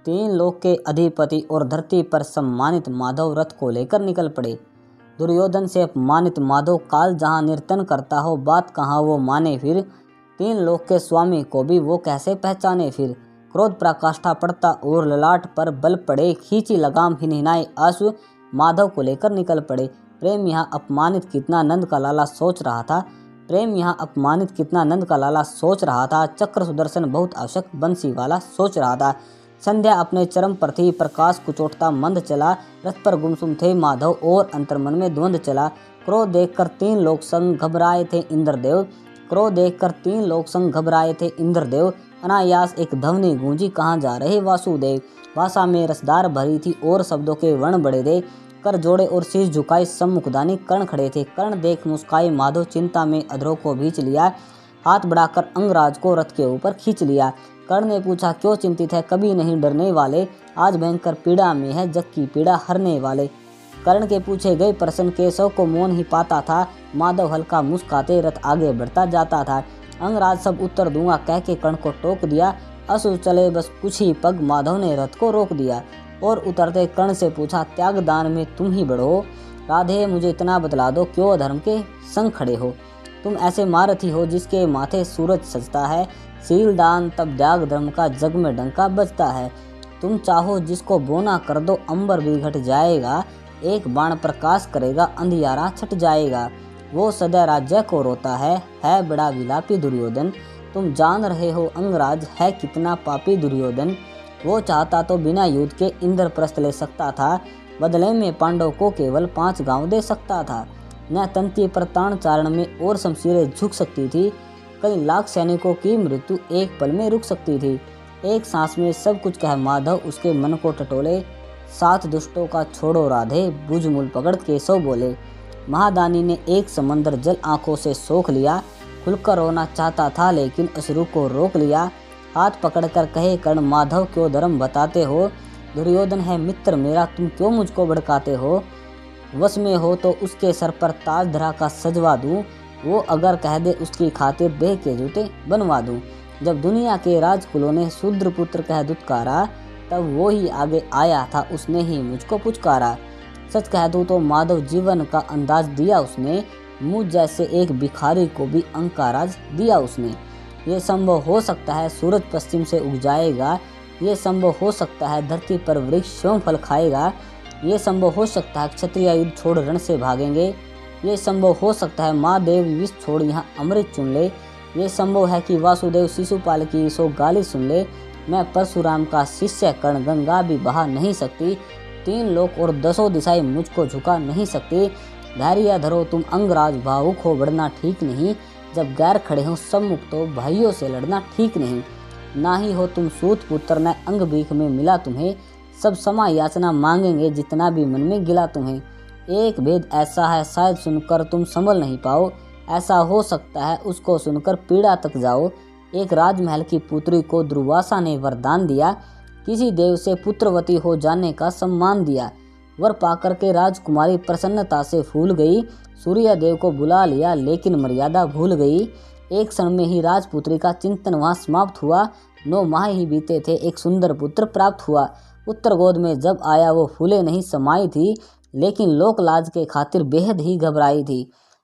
तीन लोक के अधिपति और धरती पर सम्मानित माधव रथ को लेकर निकल पड़े। दुर्योधन से अपमानित माधव काल जहाँ नर्तन करता हो, बात कहाँ वो माने फिर। तीन लोक के स्वामी को भी वो कैसे पहचाने फिर। क्रोध प्रकाष्ठा पड़ता और ललाट पर बल पड़े, खींची लगाम हिनहिनाए आंसू, माधव को लेकर निकल पड़े। प्रेम यहाँ अपमानित कितना नंद का लाला सोच रहा था। प्रेम यहाँ अपमानित कितना नंद का लाला सोच रहा था। चक्र सुदर्शन बहुत आवश्यक बंसी वाला सोच रहा था। संध्या अपने चरम पर थी, प्रकाश कुचोटता मंद चला। रथ पर गुमसुम थे माधव और अंतर्मन में द्वंद चला। क्रोध देखकर तीन लोग संग घबराए थे इंद्रदेव। क्रोध देखकर तीन लोग संग घबराए थे इंद्रदेव। अनायास एक ध्वनि गूंजी, कहाँ जा रहे वासुदेव। भाषा में रसदार भरी थी और शब्दों के वर्ण बड़े थे। कर जोड़े और शीश झुकाए सम्मुखदानी कर्ण खड़े थे। कर्ण देख मुस्काए माधव, चिंता में अधरों को भींच लिया। हाथ बढ़ाकर अंगराज को रथ के ऊपर खींच लिया। कर्ण ने पूछा, क्यों चिंतित है, कभी नहीं डरने वाले। आज भयंकर पीड़ा में है, जग की पीड़ा हरने वाले। कर्ण के पूछे गए प्रश्न केशव को मौन ही पाता था। माधव हल्का मुस्काते रथ आगे बढ़ता जाता था। अंगराज सब उत्तर दूंगा कह के कर्ण को टोक दिया। असुर चले बस कुछ ही पग, माधव ने रथ को रोक दिया और उतरते कर्ण से पूछा, त्याग दान में तुम ही बड़ो। राधे मुझे इतना बतला दो, क्यों धर्म के संग खड़े हो। तुम ऐसे महारथी हो जिसके माथे सूरज सजता है। शील दान तब त्याग धर्म का, जग में डंका बजता है। तुम चाहो जिसको बोना कर दो, अंबर भी घट जाएगा। एक बाण प्रकाश करेगा, अंधियारा छट जाएगा। वो सदा राज्य को रोता है बड़ा विलापी दुर्योधन। तुम जान रहे हो अंगराज है कितना पापी दुर्योधन। वो चाहता तो बिना युद्ध के इंद्रप्रस्थ ले सकता था। बदले में पांडव को केवल 5 गांव दे सकता था। न तंती पर ताण चारण में और शमशीरें झुक सकती थी। कई लाख सैनिकों की मृत्यु एक पल में रुक सकती थी। एक सांस में सब कुछ कह माधव उसके मन को टटोले। 7 दुष्टों का छोड़ो राधे, बुझ मूल पकड़ केशव बोले। महादानी ने एक समंदर जल आंखों से सोख लिया। खुलकर रोना चाहता था लेकिन अश्रु को रोक लिया। हाथ पकड़कर कहे कर्ण, माधव क्यों धर्म बताते हो। दुर्योधन है मित्र मेरा, तुम क्यों मुझको भड़काते हो। वश में हो तो उसके सर पर ताज धरा का सजवा दूं। वो अगर कह दे उसकी खातिर देह के जूते बनवा दूं। जब दुनिया के राजकुलों ने शूद्र पुत्र कह दुत्कारा, तब वो ही आगे आया था, उसने ही मुझको पुचकारा। सच कह दूं तो माधव जीवन का अंदाज दिया उसने। मुझ जैसे एक भिखारी को भी अंक का राज दिया उसने। ये संभव हो सकता है सूरज पश्चिम से उग जाएगा। ये संभव हो सकता है धरती पर वृक्ष स्वयं फल खाएगा। ये संभव हो सकता है क्षत्रिय युद्ध छोड़ रण से भागेंगे। ये संभव हो सकता है माँ देव विष छोड़ यहाँ अमृत चुन ले। ये संभव है कि वासुदेव शिशुपाल की सो गाली सुन ले। मैं परशुराम का शिष्य कर्ण, गंगा भी बहा नहीं सकती। 3 लोक और 10 दिशाएं मुझको झुका नहीं सकती। धैर्य धरो तुम अंगराज, भावुक हो बढ़ना ठीक नहीं। जब गैर खड़े हो सम्मुख तो भाइयों से लड़ना ठीक नहीं। ना ही हो तुम सूत पुत्र, न अंग भीख में मिला तुम्हें। सब समा याचना मांगेंगे, जितना भी मन में गिला तुम्हें। एक भेद ऐसा है शायद सुनकर तुम संभल नहीं पाओ। ऐसा हो सकता है उसको सुनकर पीड़ा तक जाओ। एक राजमहल की पुत्री को दुर्वासा ने वरदान दिया। किसी देव से पुत्रवती हो जाने का सम्मान दिया। वर पाकर के राजकुमारी प्रसन्नता से फूल गई। सूर्य देव को बुला लिया लेकिन मर्यादा भूल गई। एक क्षण में ही राजपुत्री का चिंतन वहाँ समाप्त हुआ। 9 माह ही बीते थे, एक सुंदर पुत्र प्राप्त हुआ। पुत्र गोद में जब आया वो फूले नहीं समाई थी, लेकिन लोक लाज के खातिर बेहद ही घबराई थी।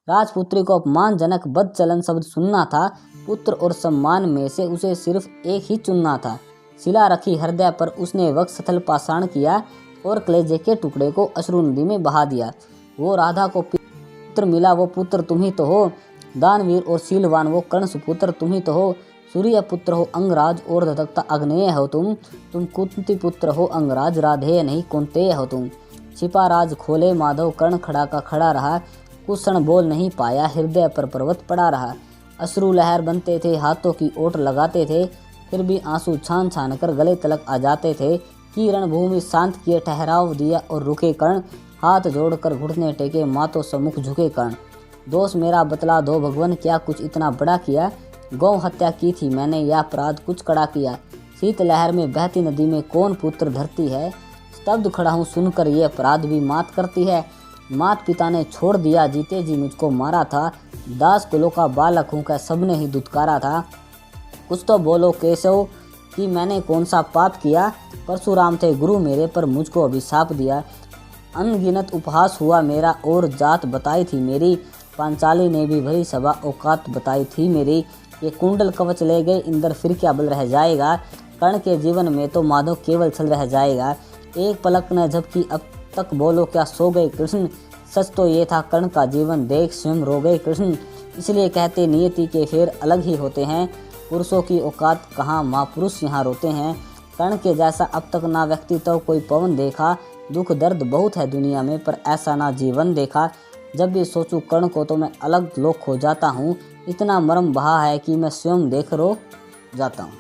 राजपुत्री को अपमानजनक बदचलन शब्द सुनना था। पुत्र और सम्मान में से उसे सिर्फ एक ही चुनना था। शिला रखी हृदय पर उसने वक्षस्थल पाषाण किया और कलेजे के टुकड़े को अश्रु नदी में बहा दिया। वो राधा को पुत्र मिला, वो पुत्र तुम ही तो हो। दानवीर और शीलवान वो कर्ण सुपुत्र तुम ही तो हो। सूर्य पुत्र हो अंगराज और धधकता अग्नेय हो तुम। कुंती पुत्र हो अंगराज, राधेय नहीं कुंतेय हो तुम। छिपा राज खोले माधव, कर्ण खड़ा का खड़ा रहा। कुछ क्षण बोल नहीं पाया, हृदय पर पर्वत पड़ा रहा। अश्रु लहर बनते थे, हाथों की ओट लगाते थे, फिर भी आंसू छान छान कर गले तलक आ जाते थे। कि रणभूमि शांत किए ठहराव दिया और रुके कर्ण। हाथ जोड़कर घुटने टेके मातो सम्मुख झुके कर्ण। दोष मेरा बतला दो भगवान, क्या कुछ इतना बड़ा किया। गौ हत्या की थी मैंने, या अपराध कुछ कड़ा किया। शीत लहर में बहती नदी में कौन पुत्र धरती है। स्तब्ध खड़ा हूँ सुनकर ये अपराध भी मात करती है। मात पिता ने छोड़ दिया, जीते जी मुझको मारा था। दास कुलों का बालक हूँ, क्या सबने ही दुत्कारा था। कुछ तो बोलो केशव, कि मैंने कौन सा पाप किया। परशुराम थे गुरु मेरे, पर मुझको अभिशाप दिया। अनगिनत उपहास हुआ मेरा, और जात बताई थी मेरी। पांचाली ने भी भरी सभा, औकात बताई थी मेरी। ये कुंडल कवच ले गए इंद्र, फिर क्या बल रह जाएगा। कर्ण के जीवन में तो माधव केवल छल रह जाएगा। एक पलक न झपकी, अब तक बोलो क्या सो गए कृष्ण। सच तो ये था कर्ण का जीवन, देख स्वयं रो गए कृष्ण। इसलिए कहते नियति के फेर अलग ही होते हैं। पुरुषों की औकात कहाँ, महापुरुष यहाँ रोते हैं। कर्ण के जैसा अब तक ना व्यक्ति तो कोई पवन देखा। दुख दर्द बहुत है दुनिया में, पर ऐसा ना जीवन देखा। जब भी सोचूं कर्ण को तो मैं अलग लोक खो जाता हूँ। इतना मर्म बहा है कि मैं स्वयं देख रो जाता हूँ।